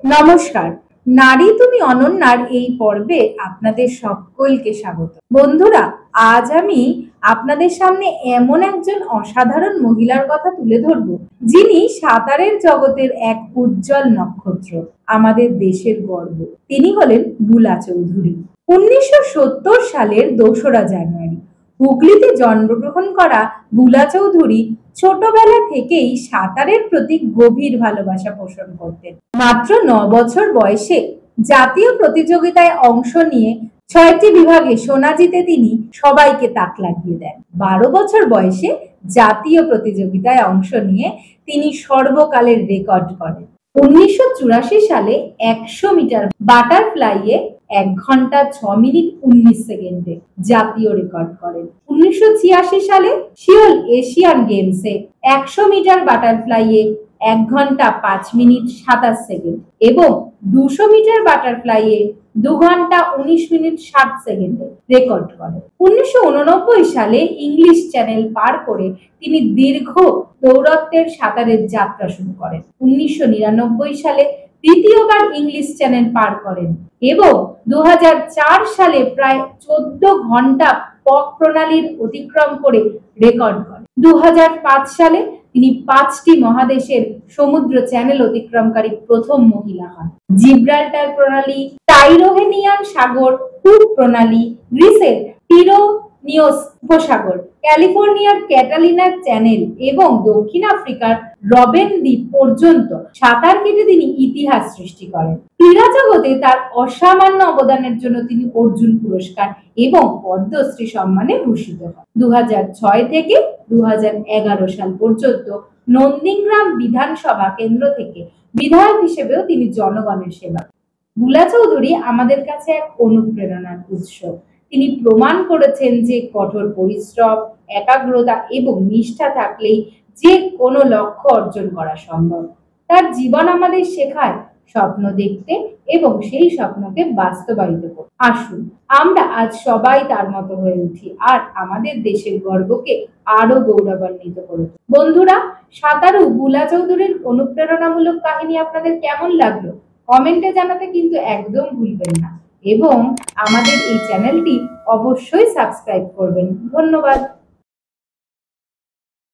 নমস্কার, নারী তুমি অনন্যার এই পর্বে আপনাদের সকলকে স্বাগত। বন্ধুরা, আজ আমি আপনাদের সামনে এমন একজন অসাধারণ মহিলার কথা তুলে ধরব, যিনি সাঁতারের জগতের এক উজ্জ্বল নক্ষত্র, আমাদের দেশের গর্ব। তিনি হলেন বুলা চৌধুরী। 1970 সালের 2রা জানুয়ারি হুগলিতে জন্মগ্রহণ করা বুলা চৌধুরী ছোটবেলা থেকেই সাঁতারের প্রতি গভীর ভালোবাসা পোষণ করতেন। মাত্র 9 বছর বয়সে জাতীয় প্রতিযোগিতায় অংশ নিয়ে 6টি বিভাগে সোনা জিতে তিনি সবাইকে তাক লাগিয়ে দেন। 12 বছর বয়সে জাতীয় প্রতিযোগিতায় অংশ নিয়ে তিনি সর্বকালের রেকর্ড করেন। 1984 সালে 100 মিটার বাটারফ্লাইয়ে 1 ঘন্টা 6 মিনিট 19 সেকেন্ডে জাতীয় রেকর্ড করেন। 1986 সালে সিওল এশিয়ান গেমসে 100 মিটার বাটারফ্লাইয়ে 1 ঘন্টা 5 মিনিট 27 সেকেন্ড এবং 200 মিটার বাটারফ্লাইয়ে 2 ঘন্টা 19 মিনিট 60 সেকেন্ডে রেকর্ড করেন। 1989 সালে ইংলিশ চ্যানেল পার করে তিনি দীর্ঘ দৌরত্বের সাঁতারের যাত্রা শুরু করেন। 1999 সালে দ্বিতীয়বার ইংলিশ চ্যানেল পার করেন এবং 2004 সালে প্রায় 14 ঘন্টা পক প্রণালীর অতিক্রম করে রেকর্ড করেন। 2005 সালে তিনি 5টি মহাদেশের সমুদ্র চ্যানেল অতিক্রমকারী প্রথম মহিলা হন। জিব্রাল্টার প্রণালী, টাইরোহেনিয়ান সাগর, কুক প্রণালী, গ্রিসের পিরেনিয়স উপসাগর, ক্যালিফোর্নিয়ার ক্যাটালিনা চ্যানেল এবং দক্ষিণ আফ্রিকার রবেন দ্বীপ পর্যন্ত সাঁতার কেটে তিনি ইতিহাস সৃষ্টি করেন। ক্রীড়া জগতে তার অসামান্য অবদানের জন্য তিনি অর্জুন পুরস্কার এবং পদ্মশ্রী সম্মানে ভূষিত হন। 2006 থেকে 2011 সাল পর্যন্ত নন্দীগ্রাম বিধানসভা কেন্দ্র থেকে বিধায়ক হিসেবেও তিনি জনগণের সেবা। বুলা চৌধুরী আমাদের কাছে এক অনুপ্রেরণার উৎস। তিনি প্রমাণ করেছেন যে কঠোর পরিশ্রম, একাগ্রতা এবং নিষ্ঠা থাকলেই যে কোনো লক্ষ্য অর্জন করা সম্ভব। তার জীবন আমাদের শেখায় স্বপ্ন দেখতে এবং সেই স্বপ্নকে বাস্তবায়িত করতে। আসুন আমরা আজ সবাই তার মতো হয়ে উঠি আর আমাদের দেশের গর্বকে আরো গৌরবান্বিত করি। বন্ধুরা, সাঁতারু বুলা চৌধুরীর অনুপ্রেরণামূলক কাহিনী আপনাদের কেমন লাগলো কমেন্টে জানাতে কিন্তু একদম ভুলবেন না এবং আমাদের এই চ্যানেলটি অবশ্যই সাবস্ক্রাইব করবেন। ধন্যবাদ।